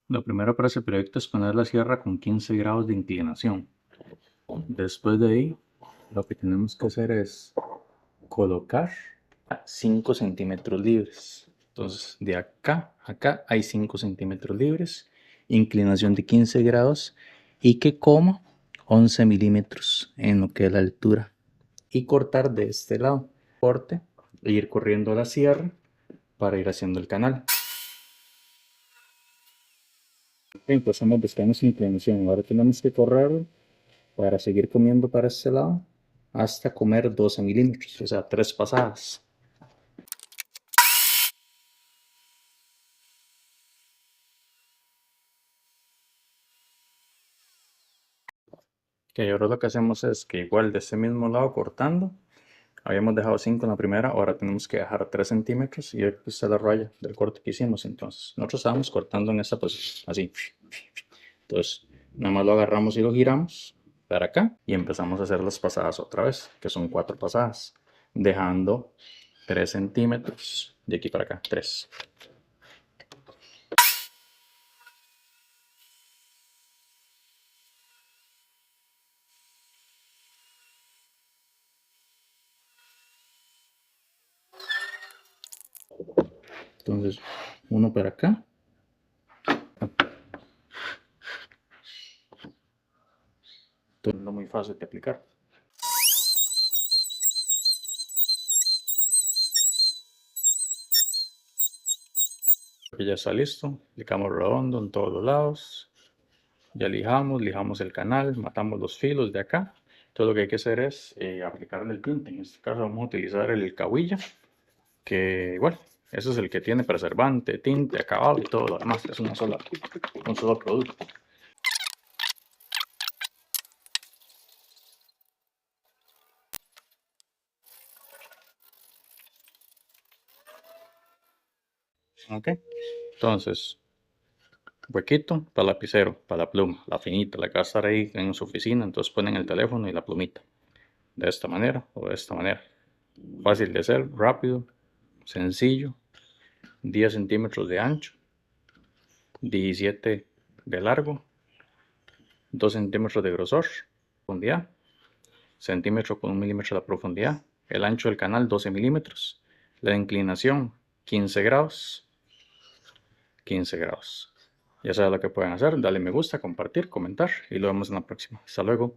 Lo primero para ese proyecto es poner la sierra con 15 grados de inclinación. Después de ahí, lo que tenemos que hacer es colocar 5 centímetros libres. Entonces, de acá a acá hay 5 centímetros libres, inclinación de 15 grados y que coma 11 milímetros en lo que es la altura. Y cortar de este lado, corte e ir corriendo a la sierra para ir haciendo el canal. Empezamos buscando esa inclinación. Ahora tenemos que correr para seguir comiendo para este lado hasta comer 12 milímetros, o sea, 3 pasadas. Ok, ahora lo que hacemos es que igual de este mismo lado cortando, habíamos dejado 5 en la primera, ahora tenemos que dejar 3 centímetros y aquí está la raya del corte que hicimos. Entonces, nosotros estábamos cortando en esta posición, así. Entonces, nada más lo agarramos y lo giramos para acá y empezamos a hacer las pasadas otra vez, que son 4 pasadas, dejando 3 centímetros de aquí para acá, 3. Entonces, uno para acá. Entonces, no muy fácil de aplicar. Aquí ya está listo, aplicamos redondo en todos los lados. Ya lijamos el canal, matamos los filos de acá. Todo lo que hay que hacer es aplicarle el tinte. En este caso vamos a utilizar el Cahuilla, que igual, ese es el que tiene preservante, tinte, acabado y todo lo demás. Es un solo producto. Ok, entonces, huequito para lapicero, para la pluma, la finita, la que va a estar ahí en su oficina. Entonces ponen el teléfono y la plumita. De esta manera o de esta manera. Fácil de hacer, rápido, sencillo. 10 centímetros de ancho, 17 de largo, 2 centímetros de grosor, profundidad, centímetro con 1 milímetro de profundidad, el ancho del canal 12 milímetros, la inclinación 15 grados, 15 grados. Ya sabes lo que pueden hacer, dale me gusta, compartir, comentar y lo vemos en la próxima. Hasta luego.